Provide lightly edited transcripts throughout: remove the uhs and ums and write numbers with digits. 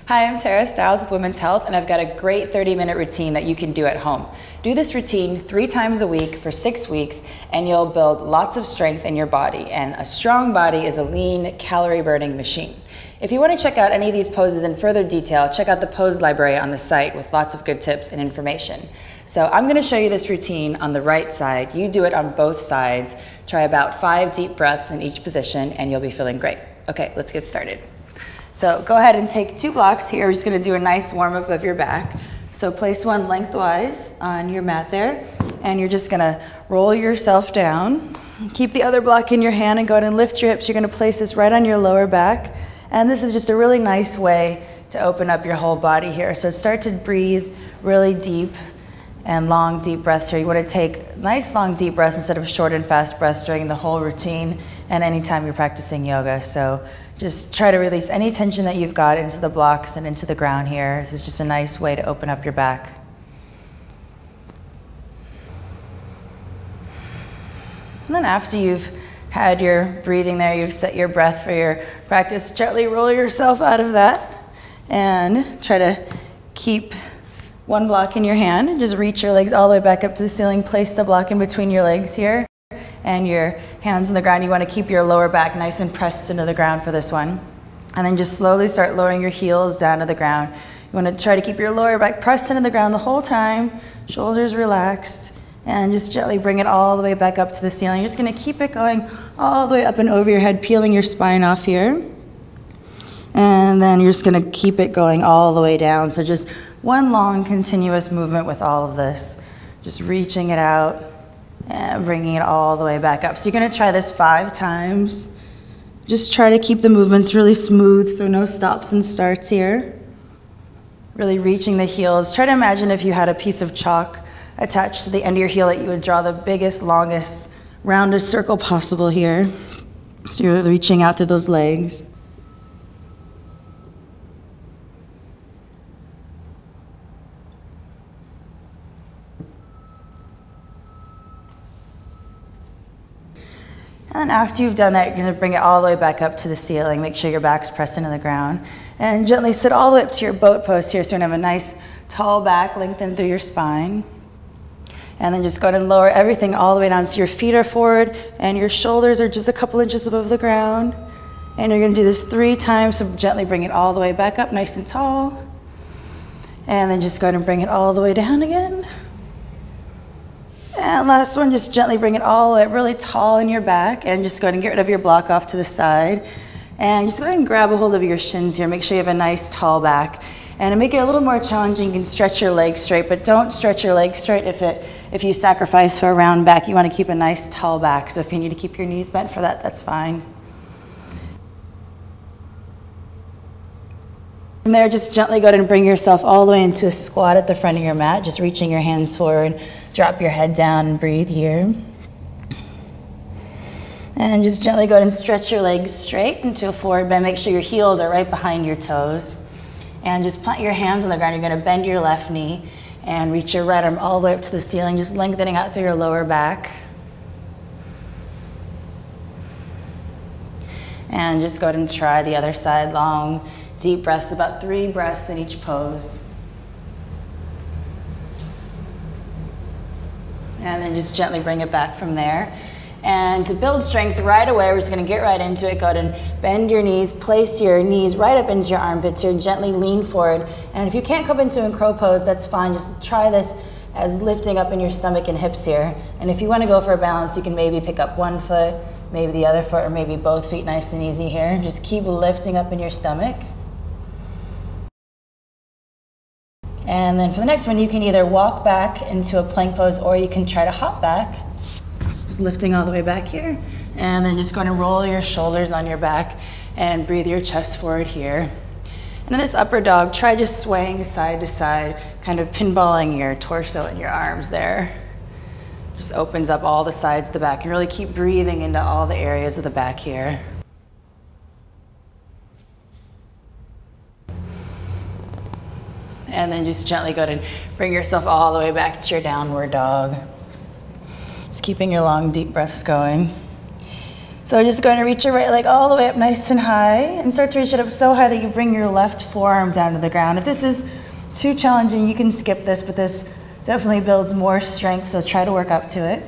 Hi, I'm Tara Stiles with Women's Health, and I've got a great 30-minute routine that you can do at home. Do this routine 3 times a week for 6 weeks, and you'll build lots of strength in your body. And a strong body is a lean, calorie-burning machine. If you want to check out any of these poses in further detail, check out the pose library on the site with lots of good tips and information. So I'm going to show you this routine on the right side. You do it on both sides. Try about 5 deep breaths in each position, and you'll be feeling great. Okay, let's get started. So go ahead and take 2 blocks here. We're just going to do a nice warm-up of your back. So place one lengthwise on your mat there, and you're just going to roll yourself down. Keep the other block in your hand and go ahead and lift your hips. You're going to place this right on your lower back, and this is just a really nice way to open up your whole body here. So start to breathe really deep and long, deep breaths here. You want to take nice, long, deep breaths instead of short and fast breaths during the whole routine and anytime you're practicing yoga. So just try to release any tension that you've got into the blocks and into the ground here. This is just a nice way to open up your back. And then after you've had your breathing there, you've set your breath for your practice, gently roll yourself out of that and try to keep one block in your hand. Just reach your legs all the way back up to the ceiling. Place the block in between your legs here and your hands on the ground. You want to keep your lower back nice and pressed into the ground for this one. And then just slowly start lowering your heels down to the ground. You want to try to keep your lower back pressed into the ground the whole time, shoulders relaxed, and just gently bring it all the way back up to the ceiling. You're just going to keep it going all the way up and over your head, peeling your spine off here. And then you're just going to keep it going all the way down. So just one long continuous movement with all of this. Just reaching it out and bringing it all the way back up. So you're going to try this 5 times. Just try to keep the movements really smooth, so no stops and starts here. Really reaching the heels. Try to imagine if you had a piece of chalk attached to the end of your heel that you would draw the biggest, longest, roundest circle possible here. So you're reaching out to those legs. And then after you've done that, you're going to bring it all the way back up to the ceiling. Make sure your back's pressed into the ground. And gently sit all the way up to your boat pose here. So you're going to have a nice tall back, lengthen through your spine. And then just go ahead and lower everything all the way down so your feet are forward and your shoulders are just a couple inches above the ground. And you're going to do this 3 times. So gently bring it all the way back up, nice and tall. And then just go ahead and bring it all the way down again. And last one, just gently bring it all the way up really tall in your back, and just go ahead and get rid of your block off to the side. And just go ahead and grab a hold of your shins here. Make sure you have a nice tall back. And to make it a little more challenging, you can stretch your legs straight, but don't stretch your legs straight if you sacrifice for a round back. You want to keep a nice tall back. So if you need to keep your knees bent for that, that's fine. From there, just gently go ahead and bring yourself all the way into a squat at the front of your mat, just reaching your hands forward. Drop your head down and breathe here. And just gently go ahead and stretch your legs straight into a forward bend. Make sure your heels are right behind your toes. And just plant your hands on the ground. You're going to bend your left knee and reach your right arm all the way up to the ceiling, just lengthening out through your lower back. And just go ahead and try the other side. Long, deep breaths, about 3 breaths in each pose. And then just gently bring it back from there. And to build strength right away, we're just going to get right into it. Go ahead and bend your knees, place your knees right up into your armpits here, gently lean forward. And if you can't come into a crow pose, that's fine. Just try this as lifting up in your stomach and hips here. And if you want to go for a balance, you can maybe pick up one foot, maybe the other foot, or maybe both feet, nice and easy here. Just keep lifting up in your stomach. And then for the next one, you can either walk back into a plank pose or you can try to hop back. Just lifting all the way back here. And then just going to roll your shoulders on your back and breathe your chest forward here. And in this upper dog, try just swaying side to side, kind of pinballing your torso and your arms there. Just opens up all the sides of the back, and really keep breathing into all the areas of the back here. And then just gently go ahead and bring yourself all the way back to your downward dog. Just keeping your long, deep breaths going. So just going to reach your right leg all the way up nice and high and start to reach it up so high that you bring your left forearm down to the ground. If this is too challenging, you can skip this, but this definitely builds more strength, so try to work up to it.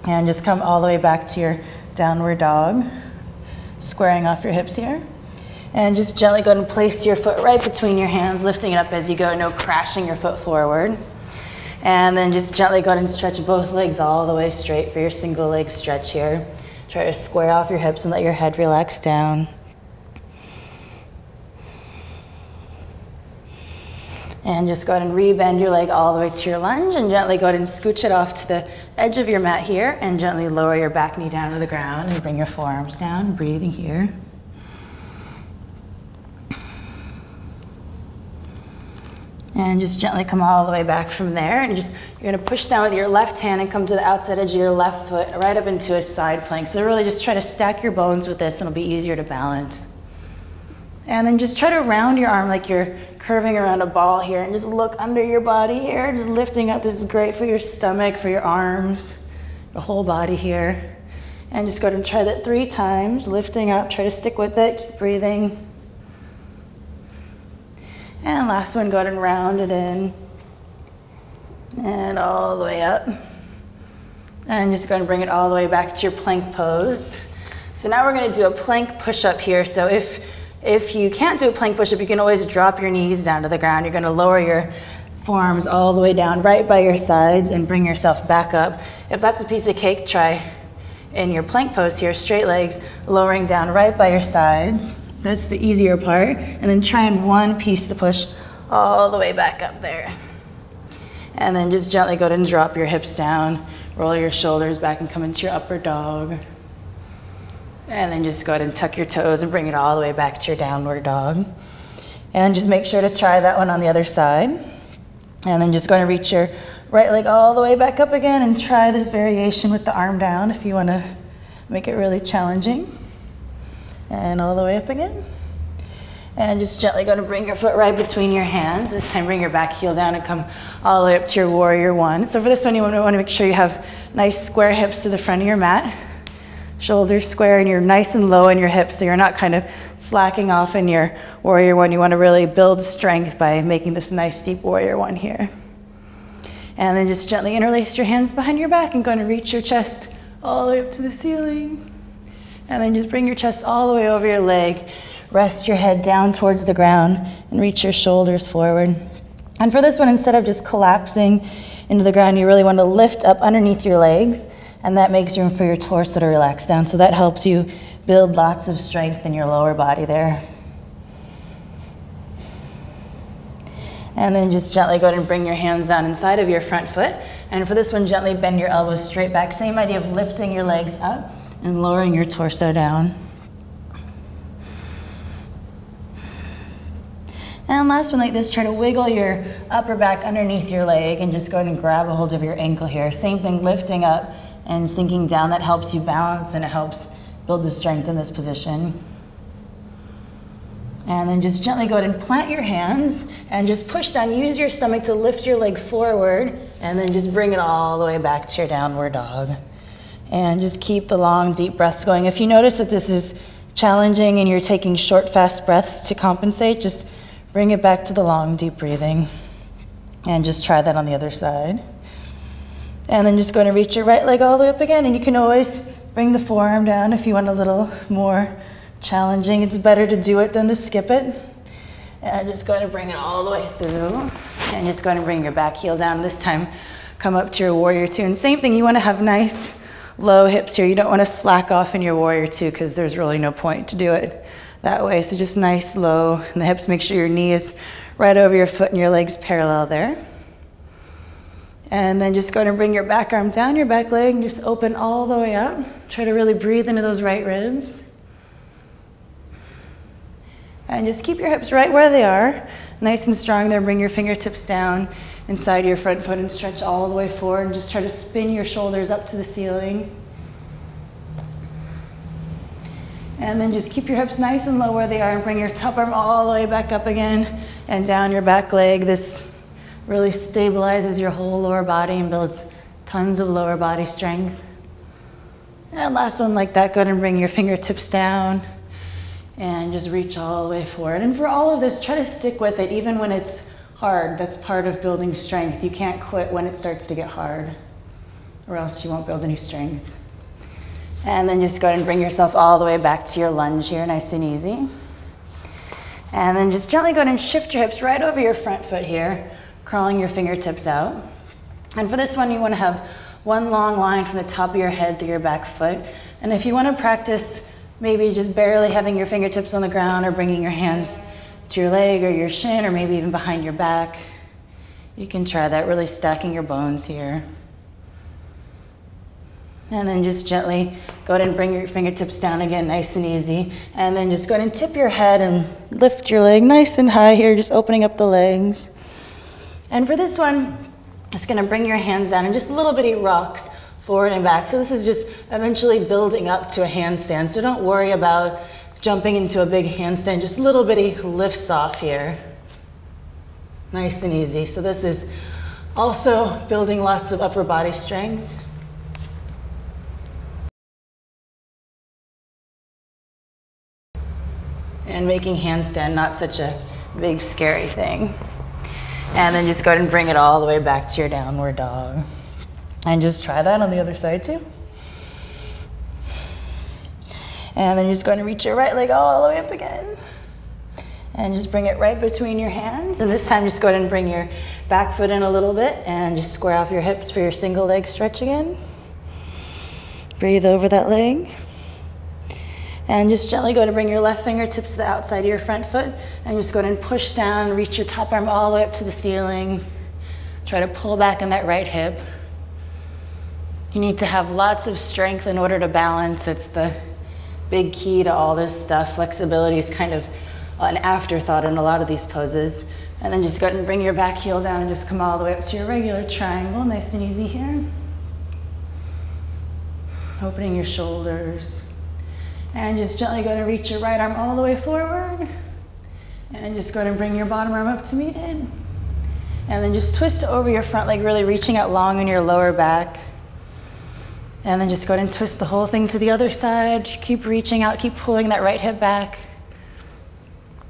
And just come all the way back to your downward dog, squaring off your hips here. And just gently go ahead and place your foot right between your hands, lifting it up as you go, no crashing your foot forward. And then just gently go ahead and stretch both legs all the way straight for your single leg stretch here. Try to square off your hips and let your head relax down. And just go ahead and rebend your leg all the way to your lunge and gently go ahead and scooch it off to the edge of your mat here and gently lower your back knee down to the ground and bring your forearms down, breathing here. And just gently come all the way back from there. And you're gonna push down with your left hand and come to the outside edge of your left foot right up into a side plank. So really just try to stack your bones with this and it'll be easier to balance. And then just try to round your arm like you're curving around a ball here and just look under your body here, just lifting up. This is great for your stomach, for your arms, the whole body here. And just go ahead and try that 3 times, lifting up, try to stick with it, keep breathing. And last one, go ahead and round it in. And all the way up. And just go ahead and bring it all the way back to your plank pose. So now we're gonna do a plank push-up here. So if you can't do a plank push-up, you can always drop your knees down to the ground. You're gonna lower your forearms all the way down right by your sides and bring yourself back up. If that's a piece of cake, try in your plank pose here, straight legs, lowering down right by your sides. That's the easier part. And then try in one piece to push all the way back up there. And then just gently go ahead and drop your hips down, roll your shoulders back and come into your upper dog. And then just go ahead and tuck your toes and bring it all the way back to your downward dog. And just make sure to try that one on the other side. And then just go ahead and reach your right leg all the way back up again and try this variation with the arm down if you want to make it really challenging. And all the way up again. And just gently go to bring your foot right between your hands. This time bring your back heel down and come all the way up to your warrior one. So for this one, you want to make sure you have nice square hips to the front of your mat. Shoulders square and you're nice and low in your hips so you're not kind of slacking off in your warrior one. You want to really build strength by making this nice deep warrior one here. And then just gently interlace your hands behind your back and go and reach your chest all the way up to the ceiling. And then just bring your chest all the way over your leg. Rest your head down towards the ground and reach your shoulders forward. And for this one, instead of just collapsing into the ground, you really want to lift up underneath your legs, and that makes room for your torso to relax down. So that helps you build lots of strength in your lower body there. And then just gently go ahead and bring your hands down inside of your front foot. And for this one, gently bend your elbows straight back. Same idea of lifting your legs up and lowering your torso down. And last one like this, try to wiggle your upper back underneath your leg and just go ahead and grab a hold of your ankle here. Same thing, lifting up and sinking down. That helps you balance and it helps build the strength in this position. And then just gently go ahead and plant your hands and just push down. Use your stomach to lift your leg forward and then just bring it all the way back to your downward dog. And just keep the long, deep breaths going. If you notice that this is challenging and you're taking short, fast breaths to compensate, just bring it back to the long, deep breathing. And just try that on the other side. And then just going to reach your right leg all the way up again. And you can always bring the forearm down if you want a little more challenging. It's better to do it than to skip it. And just going to bring it all the way through. And just going to bring your back heel down. This time, come up to your warrior two. And same thing, you want to have nice, low hips here. You don't want to slack off in your warrior two because there's really no point to do it that way. So just nice, low in the hips. Make sure your knee is right over your foot and your legs parallel there. And then just go ahead and bring your back arm down, your back leg, and just open all the way up. Try to really breathe into those right ribs. And just keep your hips right where they are, nice and strong there. Bring your fingertips down inside your front foot and stretch all the way forward and just try to spin your shoulders up to the ceiling. And then just keep your hips nice and low where they are and bring your top arm all the way back up again and down your back leg. This really stabilizes your whole lower body and builds tons of lower body strength. And last one like that, go ahead and bring your fingertips down and just reach all the way forward. And for all of this, try to stick with it even when it's hard. That's part of building strength. You can't quit when it starts to get hard, or else you won't build any strength. And then just go ahead and bring yourself all the way back to your lunge here, nice and easy. And then just gently go ahead and shift your hips right over your front foot here, crawling your fingertips out. And for this one, you want to have one long line from the top of your head through your back foot. And if you want to practice maybe just barely having your fingertips on the ground, or bringing your hands to your leg or your shin, or maybe even behind your back, you can try that, really stacking your bones here. And then just gently go ahead and bring your fingertips down again, nice and easy. And then just go ahead and tip your head and lift your leg nice and high here, just opening up the legs. And for this one, just gonna bring your hands down and just little bitty rocks forward and back. So this is just eventually building up to a handstand. So don't worry about jumping into a big handstand, just little bitty lifts off here. Nice and easy. So this is also building lots of upper body strength. And making handstand not such a big scary thing. And then just go ahead and bring it all the way back to your downward dog. And just try that on the other side too. And then you're just going to reach your right leg all the way up again. And just bring it right between your hands. And this time just go ahead and bring your back foot in a little bit and just square off your hips for your single leg stretch again. Breathe over that leg. And just gently go to bring your left fingertips to the outside of your front foot, and just go ahead and push down, reach your top arm all the way up to the ceiling. Try to pull back in that right hip. You need to have lots of strength in order to balance. It's the big key to all this stuff. Flexibility is kind of an afterthought in a lot of these poses. And then just go ahead and bring your back heel down and just come all the way up to your regular triangle, nice and easy here. Opening your shoulders. And just gently go ahead and reach your right arm all the way forward. And just go ahead and bring your bottom arm up to meet it. And then just twist over your front leg, really reaching out long in your lower back. And then just go ahead and twist the whole thing to the other side. Keep reaching out, keep pulling that right hip back.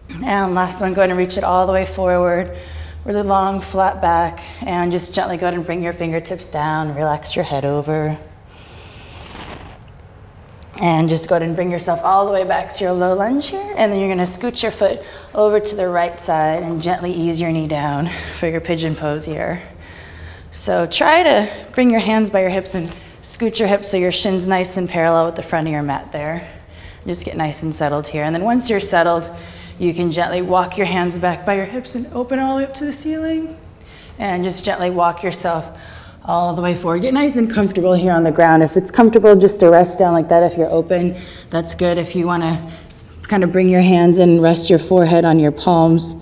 And last one, go ahead and reach it all the way forward. Really long, flat back. And just gently go ahead and bring your fingertips down, relax your head over. And just go ahead and bring yourself all the way back to your low lunge here. And then you're gonna scoot your foot over to the right side and gently ease your knee down for your pigeon pose here. So try to bring your hands by your hips and scoot your hips so your shin's nice and parallel with the front of your mat there. Just get nice and settled here. And then once you're settled, you can gently walk your hands back by your hips and open all the way up to the ceiling. And just gently walk yourself all the way forward. Get nice and comfortable here on the ground. If it's comfortable just to rest down like that, if you're open, that's good. If you want to kind of bring your hands in and rest your forehead on your palms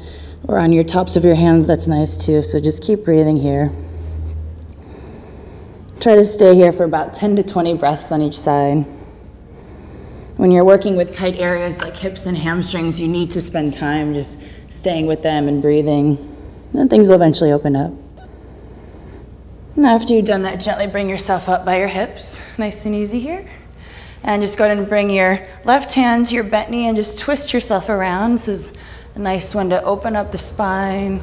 or on your tops of your hands, that's nice too. So just keep breathing here. Try to stay here for about 10 to 20 breaths on each side. When you're working with tight areas like hips and hamstrings, you need to spend time just staying with them and breathing. Then things will eventually open up. And after you've done that, gently bring yourself up by your hips, nice and easy here. And just go ahead and bring your left hand to your bent knee and just twist yourself around. This is a nice one to open up the spine.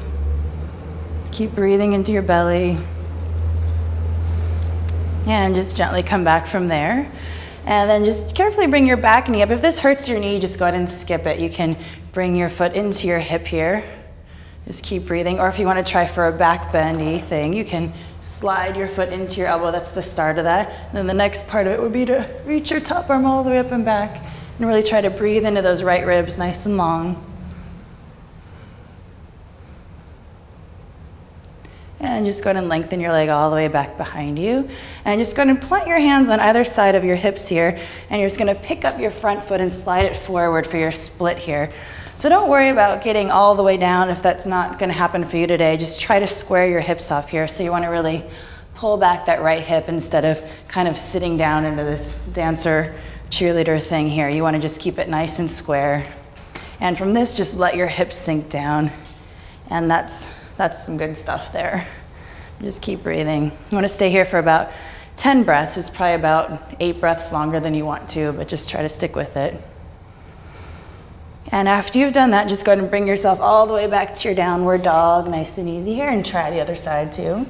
Keep breathing into your belly. And just gently come back from there. And then just carefully bring your back knee up. If this hurts your knee, just go ahead and skip it. You can bring your foot into your hip here. Just keep breathing. Or if you want to try for a back bendy thing, you can slide your foot into your elbow. That's the start of that. And then the next part of it would be to reach your top arm all the way up and back and really try to breathe into those right ribs nice and long. And just go ahead and lengthen your leg all the way back behind you. And just go ahead and plant your hands on either side of your hips here. And you're just going to pick up your front foot and slide it forward for your split here. So don't worry about getting all the way down if that's not going to happen for you today. Just try to square your hips off here. So you want to really pull back that right hip instead of kind of sitting down into this dancer cheerleader thing here. You want to just keep it nice and square. And from this, just let your hips sink down. And that's some good stuff there. Just keep breathing. You want to stay here for about 10 breaths. It's probably about 8 breaths longer than you want to, but just try to stick with it. And after you've done that, just go ahead and bring yourself all the way back to your downward dog, nice and easy here, and try the other side too.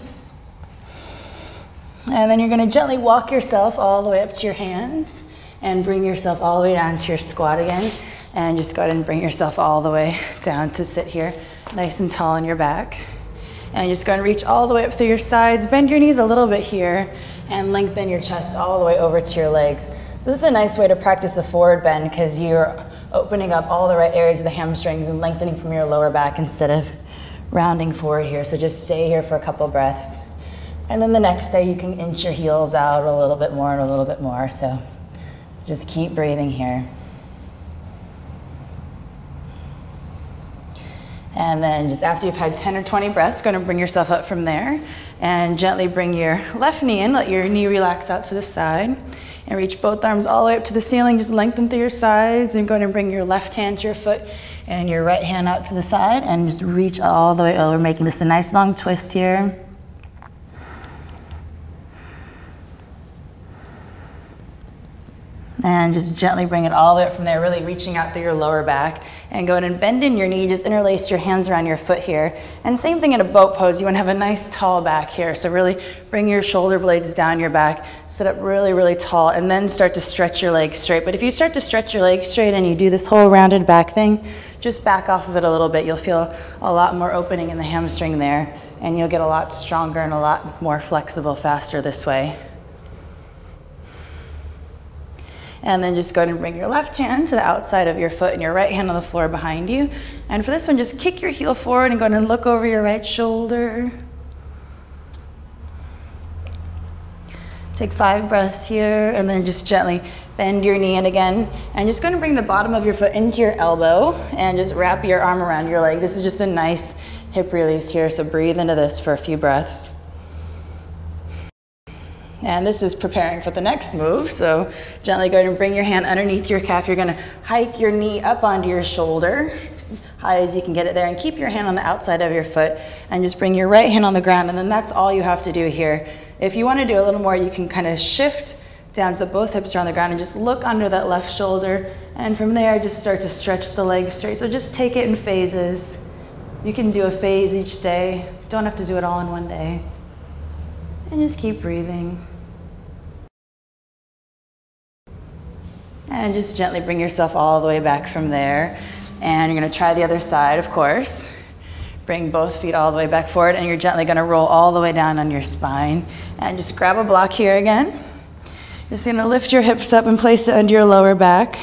And then you're going to gently walk yourself all the way up to your hands and bring yourself all the way down to your squat again. And just go ahead and bring yourself all the way down to sit here, nice and tall on your back. And just go ahead and reach all the way up through your sides, bend your knees a little bit here, and lengthen your chest all the way over to your legs. So this is a nice way to practice a forward bend because you're opening up all the right areas of the hamstrings and lengthening from your lower back instead of rounding forward here. So just stay here for a couple breaths. And then the next day you can inch your heels out a little bit more and a little bit more. So just keep breathing here. And then just after you've had 10 or 20 breaths, go ahead and bring yourself up from there and gently bring your left knee in, let your knee relax out to the side and reach both arms all the way up to the ceiling. Just lengthen through your sides and go ahead and bring your left hand to your foot and your right hand out to the side and just reach all the way over, making this a nice long twist here. And just gently bring it all the way up from there, really reaching out through your lower back. And go ahead and bend in your knee, just interlace your hands around your foot here. And same thing in a boat pose, you want to have a nice tall back here. So really bring your shoulder blades down your back, sit up really, really tall, and then start to stretch your legs straight. But if you start to stretch your legs straight and you do this whole rounded back thing, just back off of it a little bit. You'll feel a lot more opening in the hamstring there, and you'll get a lot stronger and a lot more flexible faster this way. And then just go ahead and bring your left hand to the outside of your foot and your right hand on the floor behind you. And for this one, just kick your heel forward and go ahead and look over your right shoulder. Take 5 breaths here and then just gently bend your knee in again. And just go ahead and bring the bottom of your foot into your elbow and just wrap your arm around your leg. This is just a nice hip release here, so breathe into this for a few breaths. And this is preparing for the next move. So gently go ahead and bring your hand underneath your calf. You're going to hike your knee up onto your shoulder, as high as you can get it there, and keep your hand on the outside of your foot and just bring your right hand on the ground. And then that's all you have to do here. If you want to do a little more, you can kind of shift down so both hips are on the ground and just look under that left shoulder. And from there, just start to stretch the legs straight. So just take it in phases. You can do a phase each day. Don't have to do it all in one day. And just keep breathing. And just gently bring yourself all the way back from there. And you're going to try the other side, of course. Bring both feet all the way back forward, and you're gently going to roll all the way down on your spine. And just grab a block here again. Just going to lift your hips up and place it under your lower back.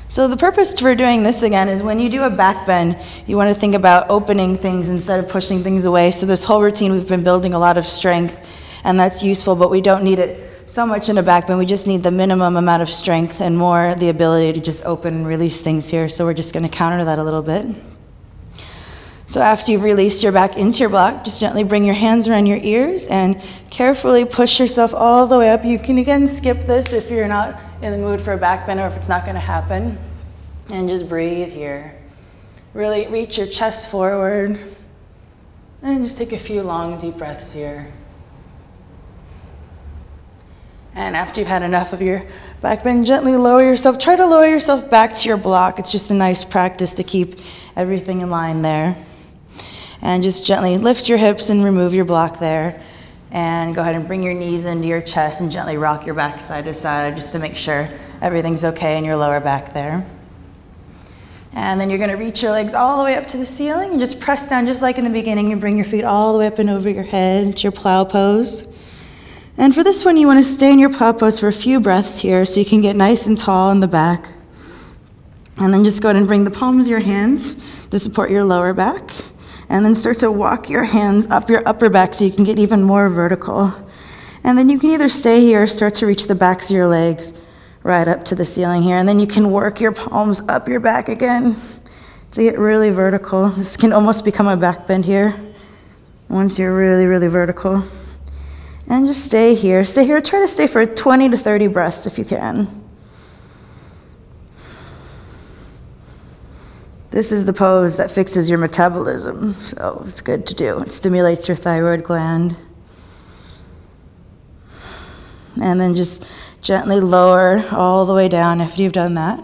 So the purpose for doing this again is when you do a back bend, you want to think about opening things instead of pushing things away. So this whole routine, we've been building a lot of strength, and that's useful, but we don't need it so much in a back bend. We just need the minimum amount of strength and more the ability to just open and release things here. So we're just going to counter that a little bit. So after you've released your back into your block, just gently bring your hands around your ears and carefully push yourself all the way up. You can again skip this if you're not in the mood for a back bend or if it's not going to happen. And just breathe here. Really reach your chest forward and just take a few long deep breaths here. And after you've had enough of your back bend, gently lower yourself. Try to lower yourself back to your block. It's just a nice practice to keep everything in line there. And just gently lift your hips and remove your block there. And go ahead and bring your knees into your chest and gently rock your back side to side just to make sure everything's okay in your lower back there. And then you're going to reach your legs all the way up to the ceiling and just press down just like in the beginning and bring your feet all the way up and over your head into your plow pose. And for this one, you want to stay in your plow pose for a few breaths here so you can get nice and tall in the back. And then just go ahead and bring the palms of your hands to support your lower back. And then start to walk your hands up your upper back so you can get even more vertical. And then you can either stay here or start to reach the backs of your legs right up to the ceiling here. And then you can work your palms up your back again to get really vertical. This can almost become a back bend here once you're really, really vertical. And just stay here. Stay here. Try to stay for 20 to 30 breaths if you can. This is the pose that fixes your metabolism, so it's good to do. It stimulates your thyroid gland. And then just gently lower all the way down after you've done that.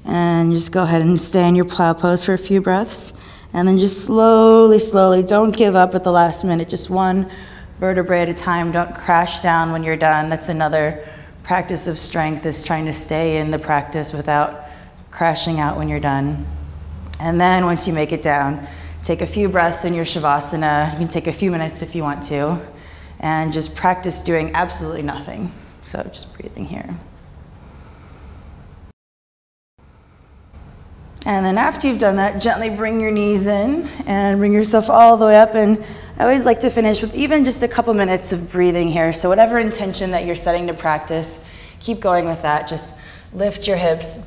And just go ahead and stay in your plow pose for a few breaths. And then just slowly, slowly, don't give up at the last minute, just one vertebrae at a time. Don't crash down when you're done. That's another practice of strength, is trying to stay in the practice without crashing out when you're done. And then once you make it down, take a few breaths in your shavasana. You can take a few minutes if you want to, and just practice doing absolutely nothing. So just breathing here. And then after you've done that, gently bring your knees in and bring yourself all the way up. And I always like to finish with even just a couple minutes of breathing here. So whatever intention that you're setting to practice, keep going with that. Just lift your hips.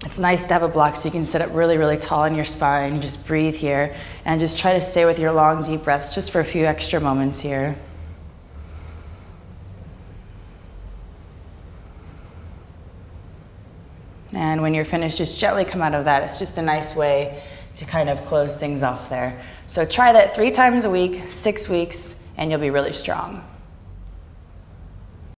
It's nice to have a block so you can sit up really, really tall in your spine. Just breathe here and just try to stay with your long, deep breaths just for a few extra moments here. And when you're finished, just gently come out of that. It's just a nice way to kind of close things off there. So try that 3 times a week, 6 weeks, and you'll be really strong.